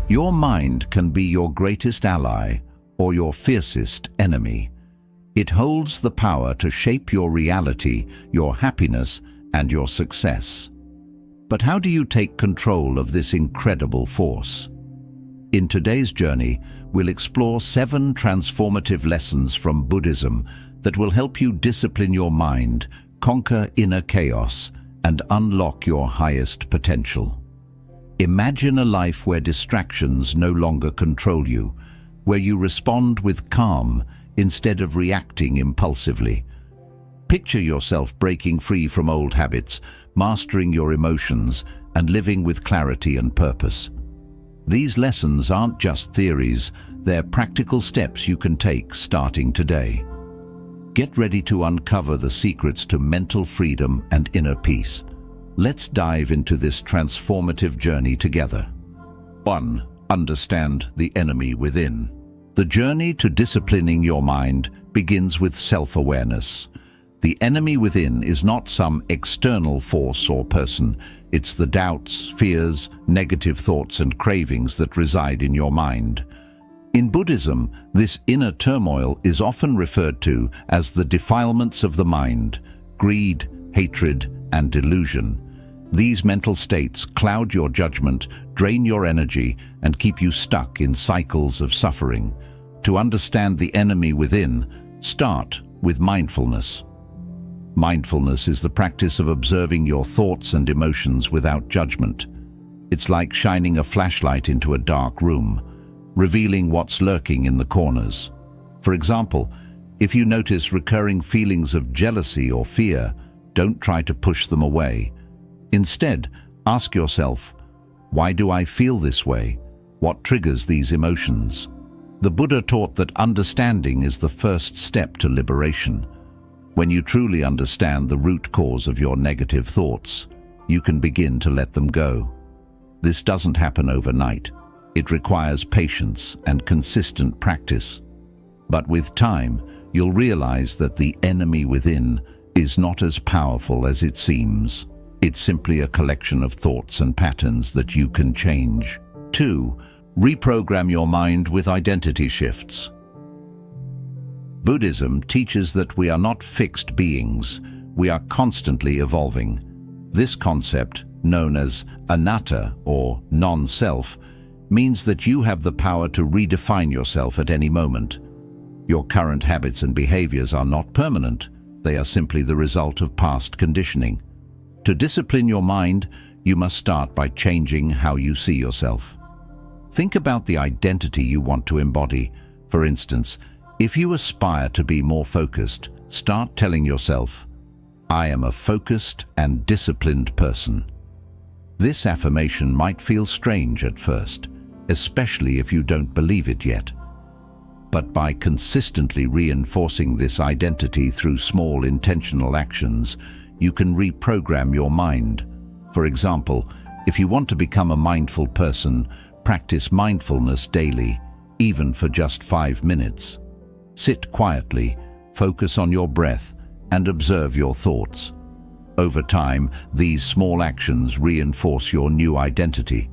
Your mind can be your greatest ally or your fiercest enemy. It holds the power to shape your reality, your happiness, and your success. But how do you take control of this incredible force? In today's journey, we'll explore 7 transformative lessons from Buddhism that will help you discipline your mind, conquer inner chaos, and unlock your highest potential. Imagine a life where distractions no longer control you, where you respond with calm instead of reacting impulsively. Picture yourself breaking free from old habits, mastering your emotions, and living with clarity and purpose. These lessons aren't just theories, they're practical steps you can take starting today. Get ready to uncover the secrets to mental freedom and inner peace. Let's dive into this transformative journey together. 1. Understand the enemy within. The journey to disciplining your mind begins with self-awareness. The enemy within is not some external force or person. It's the doubts, fears, negative thoughts and cravings that reside in your mind. In Buddhism, this inner turmoil is often referred to as the defilements of the mind: greed, hatred, and delusion. These mental states cloud your judgment, drain your energy, and keep you stuck in cycles of suffering. To understand the enemy within, start with mindfulness. Mindfulness is the practice of observing your thoughts and emotions without judgment. It's like shining a flashlight into a dark room, revealing what's lurking in the corners. For example, if you notice recurring feelings of jealousy or fear, don't try to push them away. Instead, ask yourself, why do I feel this way? What triggers these emotions? The Buddha taught that understanding is the first step to liberation. When you truly understand the root cause of your negative thoughts, you can begin to let them go. This doesn't happen overnight. It requires patience and consistent practice. But with time, you'll realize that the enemy within is not as powerful as it seems. It's simply a collection of thoughts and patterns that you can change. 2. Reprogram your mind with identity shifts. Buddhism teaches that we are not fixed beings, we are constantly evolving. This concept, known as anatta or non-self, means that you have the power to redefine yourself at any moment. Your current habits and behaviors are not permanent, they are simply the result of past conditioning. To discipline your mind, you must start by changing how you see yourself. Think about the identity you want to embody. For instance, if you aspire to be more focused, start telling yourself, I am a focused and disciplined person. This affirmation might feel strange at first, especially if you don't believe it yet. But by consistently reinforcing this identity through small intentional actions, you can reprogram your mind. For example, if you want to become a mindful person, practice mindfulness daily, even for just 5 minutes. Sit quietly, focus on your breath, and observe your thoughts. Over time, these small actions reinforce your new identity.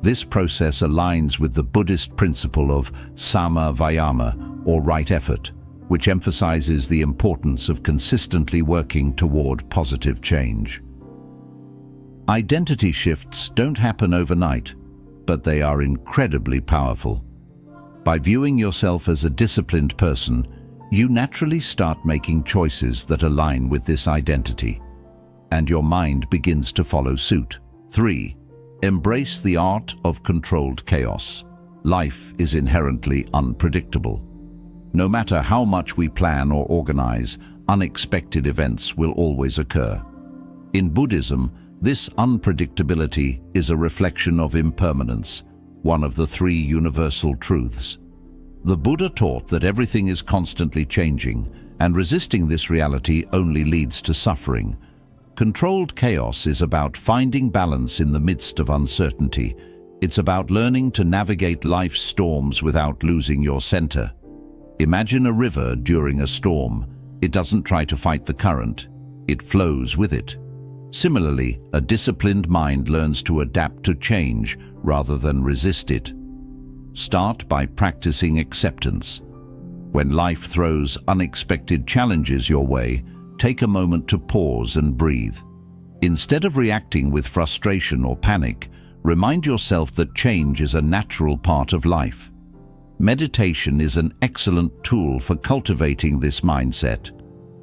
This process aligns with the Buddhist principle of sama vayama, or right effort, which emphasizes the importance of consistently working toward positive change. Identity shifts don't happen overnight, but they are incredibly powerful. By viewing yourself as a disciplined person, you naturally start making choices that align with this identity, and your mind begins to follow suit. 3. Embrace the art of controlled chaos. Life is inherently unpredictable. No matter how much we plan or organize, unexpected events will always occur. In Buddhism, this unpredictability is a reflection of impermanence, one of the 3 universal truths. The Buddha taught that everything is constantly changing, and resisting this reality only leads to suffering. Controlled chaos is about finding balance in the midst of uncertainty. It's about learning to navigate life's storms without losing your center. Imagine a river during a storm. It doesn't try to fight the current, it flows with it. Similarly, a disciplined mind learns to adapt to change rather than resist it. Start by practicing acceptance. When life throws unexpected challenges your way, take a moment to pause and breathe. Instead of reacting with frustration or panic, remind yourself that change is a natural part of life. Meditation is an excellent tool for cultivating this mindset.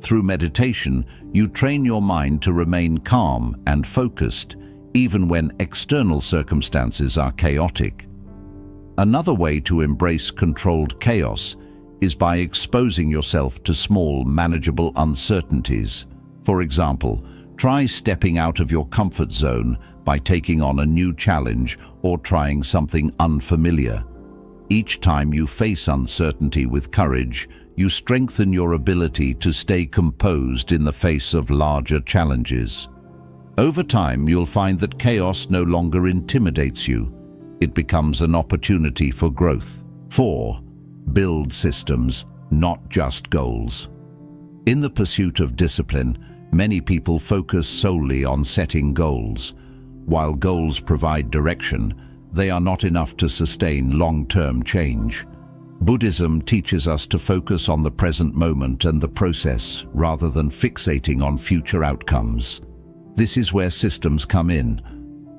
Through meditation, you train your mind to remain calm and focused, even when external circumstances are chaotic. Another way to embrace controlled chaos is by exposing yourself to small, manageable uncertainties. For example, try stepping out of your comfort zone by taking on a new challenge or trying something unfamiliar. Each time you face uncertainty with courage, you strengthen your ability to stay composed in the face of larger challenges. Over time, you'll find that chaos no longer intimidates you. It becomes an opportunity for growth. 4. Build systems, not just goals. In the pursuit of discipline, many people focus solely on setting goals. While goals provide direction, they are not enough to sustain long-term change. Buddhism teaches us to focus on the present moment and the process rather than fixating on future outcomes. This is where systems come in.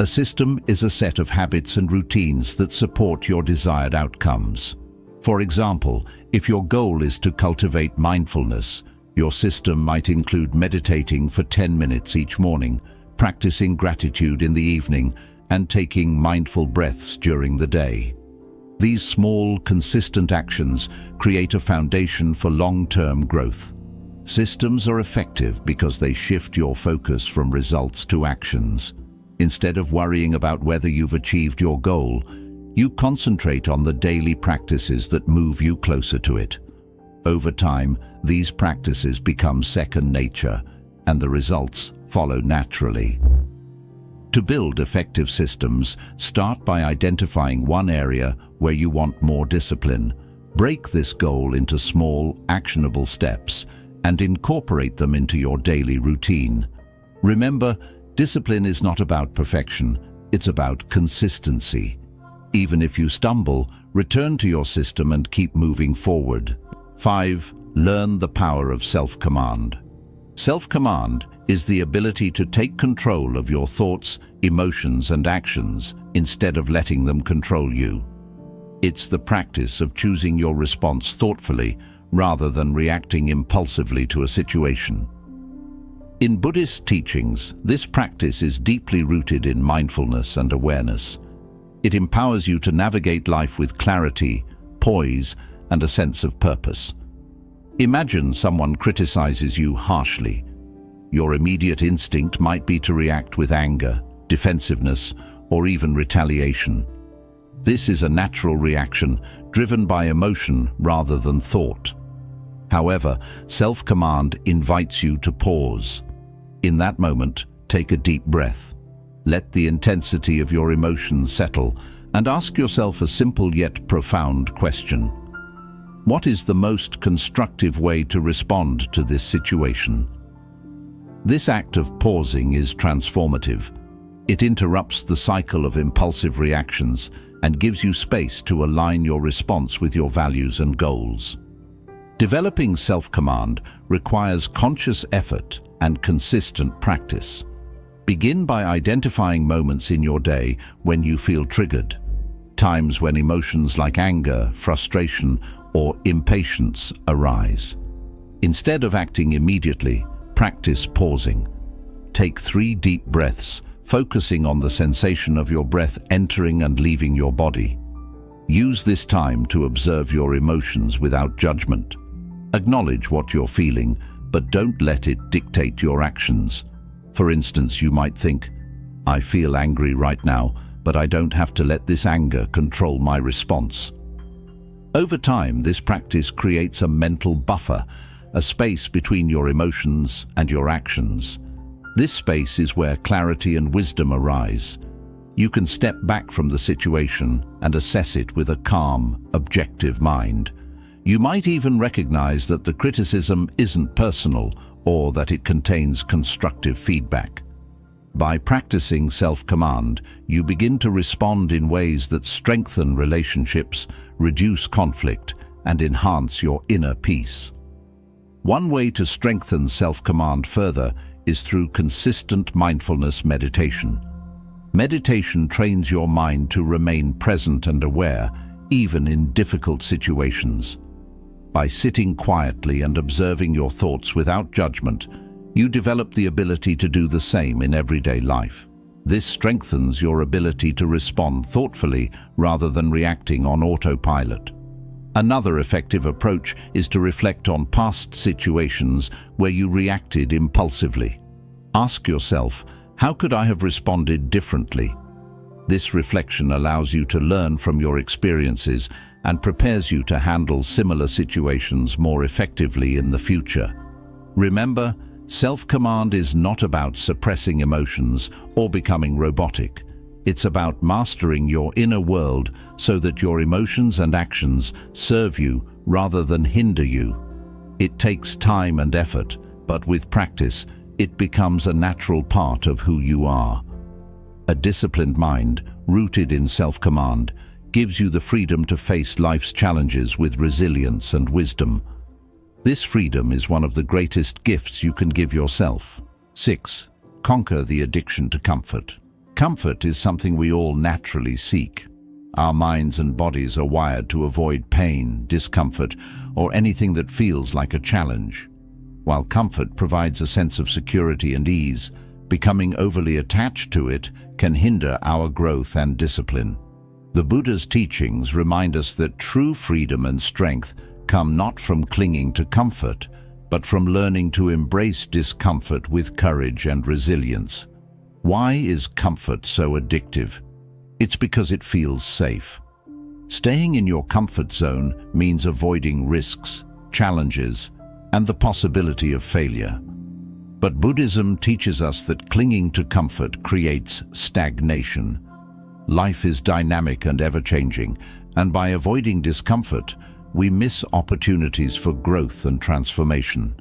A system is a set of habits and routines that support your desired outcomes. For example, if your goal is to cultivate mindfulness, your system might include meditating for 10 minutes each morning, practicing gratitude in the evening, and taking mindful breaths during the day. These small, consistent actions create a foundation for long-term growth. Systems are effective because they shift your focus from results to actions. Instead of worrying about whether you've achieved your goal, you concentrate on the daily practices that move you closer to it. Over time, these practices become second nature, and the results follow naturally. To build effective systems, start by identifying one area where you want more discipline. Break this goal into small, actionable steps and incorporate them into your daily routine. Remember, discipline is not about perfection, it's about consistency. Even if you stumble, return to your system and keep moving forward. 5. Learn the power of self-command. Self-command is the ability to take control of your thoughts, emotions, and actions instead of letting them control you. It's the practice of choosing your response thoughtfully rather than reacting impulsively to a situation. In Buddhist teachings, this practice is deeply rooted in mindfulness and awareness. It empowers you to navigate life with clarity, poise, and a sense of purpose. Imagine someone criticizes you harshly. Your immediate instinct might be to react with anger, defensiveness, or even retaliation. This is a natural reaction driven by emotion rather than thought. However, self-command invites you to pause. In that moment, take a deep breath. Let the intensity of your emotions settle and ask yourself a simple yet profound question. What is the most constructive way to respond to this situation? This act of pausing is transformative. It interrupts the cycle of impulsive reactions and gives you space to align your response with your values and goals. Developing self-command requires conscious effort and consistent practice. Begin by identifying moments in your day when you feel triggered, times when emotions like anger, frustration, or impatience arise. Instead of acting immediately, practice pausing. Take 3 deep breaths, focusing on the sensation of your breath entering and leaving your body. Use this time to observe your emotions without judgment. Acknowledge what you're feeling, but don't let it dictate your actions. For instance, you might think, I feel angry right now, but I don't have to let this anger control my response. Over time, this practice creates a mental buffer, a space between your emotions and your actions. This space is where clarity and wisdom arise. You can step back from the situation and assess it with a calm, objective mind. You might even recognize that the criticism isn't personal or that it contains constructive feedback. By practicing self-command, you begin to respond in ways that strengthen relationships, reduce conflict, and enhance your inner peace. One way to strengthen self-command further is through consistent mindfulness meditation. Meditation trains your mind to remain present and aware, even in difficult situations. By sitting quietly and observing your thoughts without judgment, you develop the ability to do the same in everyday life. This strengthens your ability to respond thoughtfully rather than reacting on autopilot. Another effective approach is to reflect on past situations where you reacted impulsively. Ask yourself, how could I have responded differently? This reflection allows you to learn from your experiences and prepares you to handle similar situations more effectively in the future. Remember, self-command is not about suppressing emotions or becoming robotic. It's about mastering your inner world so that your emotions and actions serve you rather than hinder you. It takes time and effort, but with practice, it becomes a natural part of who you are. A disciplined mind, rooted in self-command, gives you the freedom to face life's challenges with resilience and wisdom. This freedom is one of the greatest gifts you can give yourself. 6. Conquer the addiction to comfort. Comfort is something we all naturally seek. Our minds and bodies are wired to avoid pain, discomfort, or anything that feels like a challenge. While comfort provides a sense of security and ease, becoming overly attached to it can hinder our growth and discipline. The Buddha's teachings remind us that true freedom and strength come not from clinging to comfort, but from learning to embrace discomfort with courage and resilience. Why is comfort so addictive? It's because it feels safe. Staying in your comfort zone means avoiding risks, challenges, and the possibility of failure. But Buddhism teaches us that clinging to comfort creates stagnation. Life is dynamic and ever-changing, and by avoiding discomfort, we miss opportunities for growth and transformation.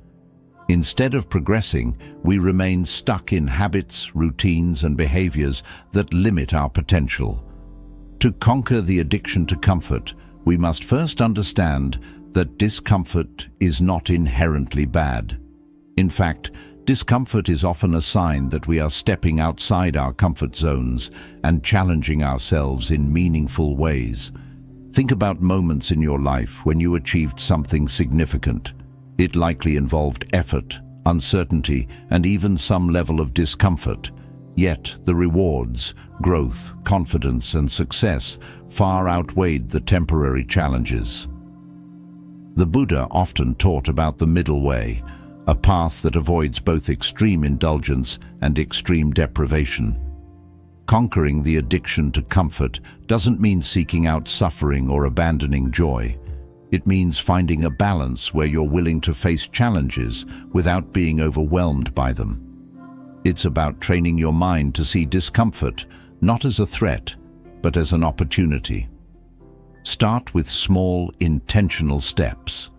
Instead of progressing, we remain stuck in habits, routines, and behaviors that limit our potential. To conquer the addiction to comfort, we must first understand that discomfort is not inherently bad. In fact, discomfort is often a sign that we are stepping outside our comfort zones and challenging ourselves in meaningful ways. Think about moments in your life when you achieved something significant. It likely involved effort, uncertainty, and even some level of discomfort. Yet the rewards, growth, confidence, and success far outweighed the temporary challenges. The Buddha often taught about the middle way, a path that avoids both extreme indulgence and extreme deprivation. Conquering the addiction to comfort doesn't mean seeking out suffering or abandoning joy. It means finding a balance where you're willing to face challenges without being overwhelmed by them. It's about training your mind to see discomfort not as a threat, but as an opportunity. Start with small, intentional steps.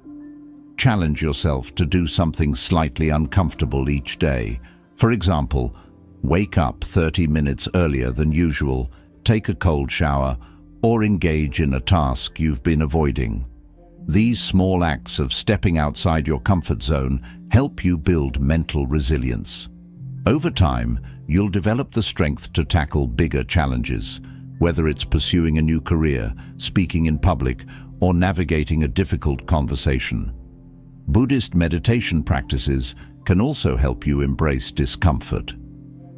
Challenge yourself to do something slightly uncomfortable each day. For example, wake up 30 minutes earlier than usual, take a cold shower, or engage in a task you've been avoiding. These small acts of stepping outside your comfort zone help you build mental resilience. Over time, you'll develop the strength to tackle bigger challenges, whether it's pursuing a new career, speaking in public, or navigating a difficult conversation. Buddhist meditation practices can also help you embrace discomfort.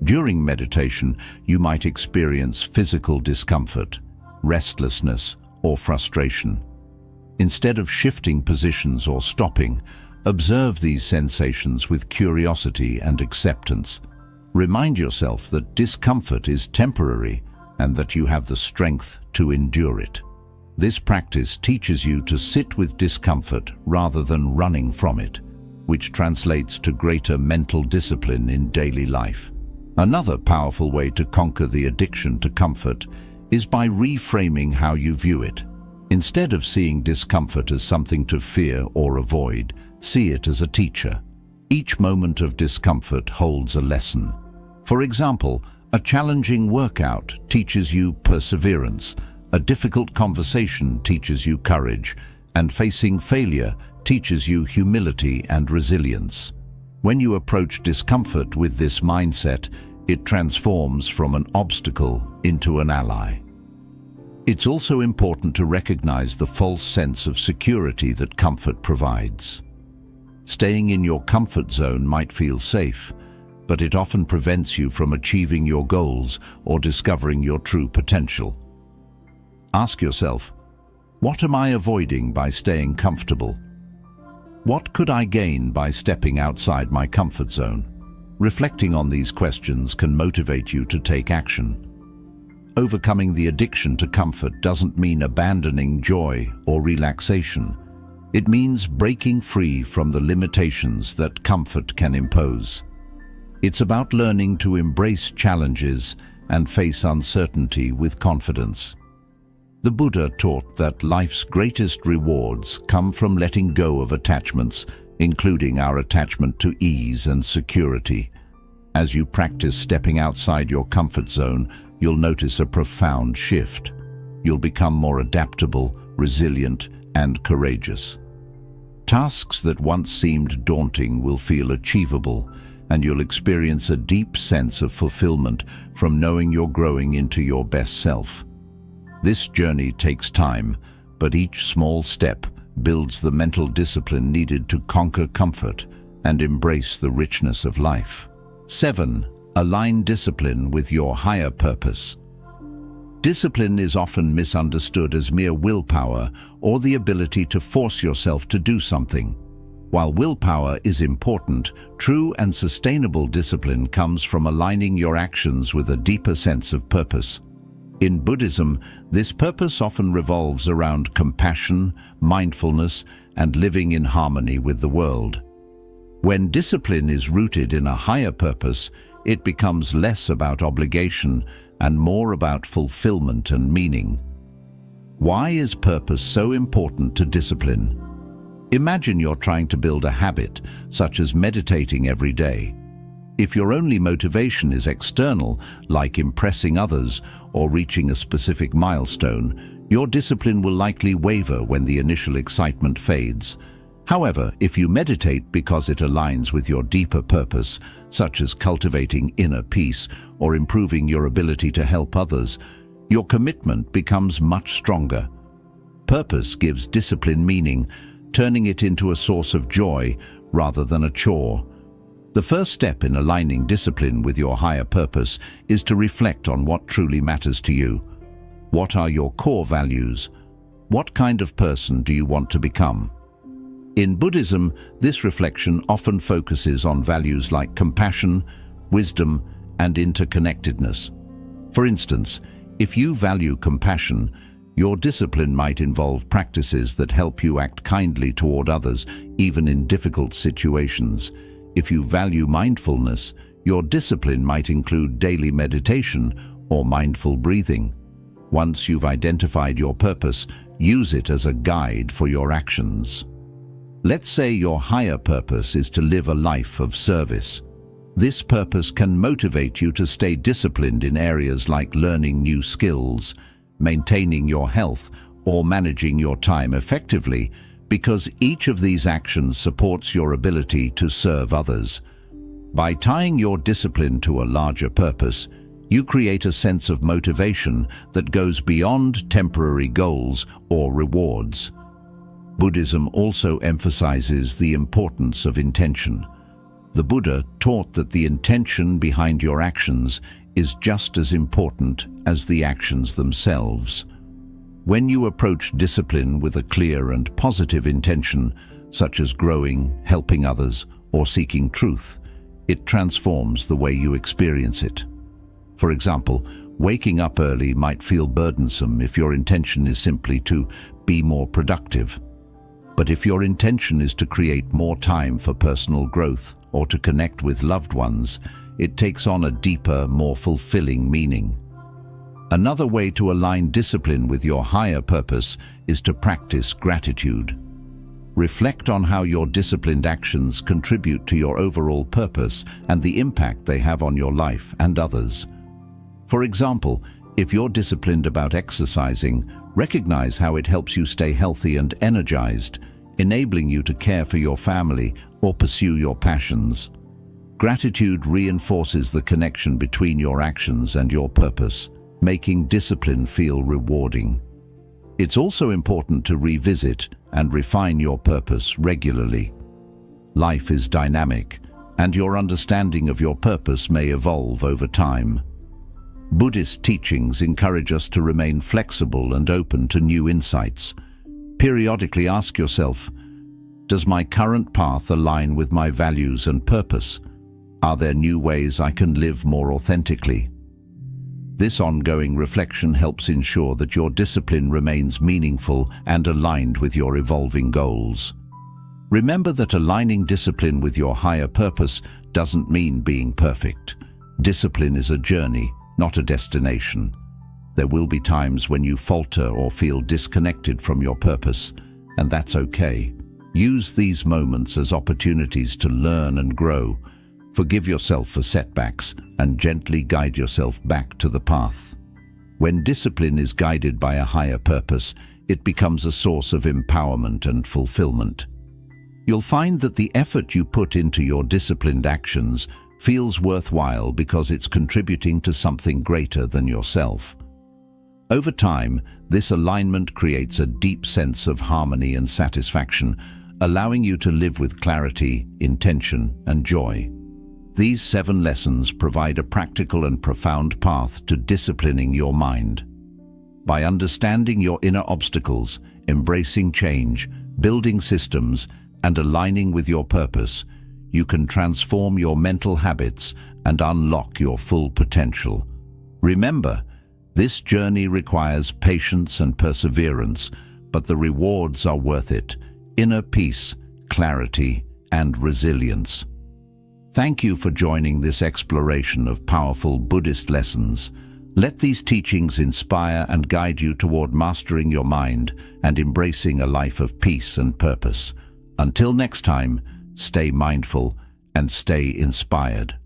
During meditation, you might experience physical discomfort, restlessness, or frustration. Instead of shifting positions or stopping, observe these sensations with curiosity and acceptance. Remind yourself that discomfort is temporary and that you have the strength to endure it. This practice teaches you to sit with discomfort rather than running from it, which translates to greater mental discipline in daily life. Another powerful way to conquer the addiction to comfort is by reframing how you view it. Instead of seeing discomfort as something to fear or avoid, see it as a teacher. Each moment of discomfort holds a lesson. For example, a challenging workout teaches you perseverance, a difficult conversation teaches you courage, and facing failure teaches you humility and resilience. When you approach discomfort with this mindset, it transforms from an obstacle into an ally. It's also important to recognize the false sense of security that comfort provides. Staying in your comfort zone might feel safe, but it often prevents you from achieving your goals or discovering your true potential. Ask yourself, what am I avoiding by staying comfortable? What could I gain by stepping outside my comfort zone? Reflecting on these questions can motivate you to take action. Overcoming the addiction to comfort doesn't mean abandoning joy or relaxation. It means breaking free from the limitations that comfort can impose. It's about learning to embrace challenges and face uncertainty with confidence. The Buddha taught that life's greatest rewards come from letting go of attachments, including our attachment to ease and security. As you practice stepping outside your comfort zone, you'll notice a profound shift. You'll become more adaptable, resilient, and courageous. Tasks that once seemed daunting will feel achievable, and you'll experience a deep sense of fulfillment from knowing you're growing into your best self. This journey takes time, but each small step builds the mental discipline needed to conquer comfort and embrace the richness of life. 7. Align discipline with your higher purpose. Discipline is often misunderstood as mere willpower or the ability to force yourself to do something. While willpower is important, true and sustainable discipline comes from aligning your actions with a deeper sense of purpose. In Buddhism, this purpose often revolves around compassion, mindfulness, and living in harmony with the world. When discipline is rooted in a higher purpose, it becomes less about obligation and more about fulfillment and meaning. Why is purpose so important to discipline? Imagine you're trying to build a habit, such as meditating every day. If your only motivation is external, like impressing others or reaching a specific milestone, your discipline will likely waver when the initial excitement fades. However, if you meditate because it aligns with your deeper purpose, such as cultivating inner peace or improving your ability to help others, your commitment becomes much stronger. Purpose gives discipline meaning, turning it into a source of joy rather than a chore. The first step in aligning discipline with your higher purpose is to reflect on what truly matters to you. What are your core values? What kind of person do you want to become? In Buddhism, this reflection often focuses on values like compassion, wisdom, and interconnectedness. For instance, if you value compassion, your discipline might involve practices that help you act kindly toward others, even in difficult situations. If you value mindfulness, your discipline might include daily meditation or mindful breathing. Once you've identified your purpose, use it as a guide for your actions. Let's say your higher purpose is to live a life of service. This purpose can motivate you to stay disciplined in areas like learning new skills, maintaining your health, or managing your time effectively, because each of these actions supports your ability to serve others. By tying your discipline to a larger purpose, you create a sense of motivation that goes beyond temporary goals or rewards. Buddhism also emphasizes the importance of intention. The Buddha taught that the intention behind your actions is just as important as the actions themselves. When you approach discipline with a clear and positive intention, such as growing, helping others, or seeking truth, it transforms the way you experience it. For example, waking up early might feel burdensome if your intention is simply to be more productive. But if your intention is to create more time for personal growth or to connect with loved ones, it takes on a deeper, more fulfilling meaning. Another way to align discipline with your higher purpose is to practice gratitude. Reflect on how your disciplined actions contribute to your overall purpose and the impact they have on your life and others. For example, if you're disciplined about exercising, recognize how it helps you stay healthy and energized, enabling you to care for your family or pursue your passions. Gratitude reinforces the connection between your actions and your purpose, making discipline feel rewarding. It's also important to revisit and refine your purpose regularly. Life is dynamic, and your understanding of your purpose may evolve over time. Buddhist teachings encourage us to remain flexible and open to new insights. Periodically ask yourself, does my current path align with my values and purpose? Are there new ways I can live more authentically? This ongoing reflection helps ensure that your discipline remains meaningful and aligned with your evolving goals. Remember that aligning discipline with your higher purpose doesn't mean being perfect. Discipline is a journey, not a destination. There will be times when you falter or feel disconnected from your purpose, and that's okay. Use these moments as opportunities to learn and grow. Forgive yourself for setbacks and gently guide yourself back to the path. When discipline is guided by a higher purpose, it becomes a source of empowerment and fulfillment. You'll find that the effort you put into your disciplined actions feels worthwhile because it's contributing to something greater than yourself. Over time, this alignment creates a deep sense of harmony and satisfaction, allowing you to live with clarity, intention, and joy. These 7 lessons provide a practical and profound path to disciplining your mind. By understanding your inner obstacles, embracing change, building systems, and aligning with your purpose, you can transform your mental habits and unlock your full potential. Remember, this journey requires patience and perseverance, but the rewards are worth it: inner peace, clarity, and resilience. Thank you for joining this exploration of powerful Buddhist lessons. Let these teachings inspire and guide you toward mastering your mind and embracing a life of peace and purpose. Until next time, stay mindful and stay inspired.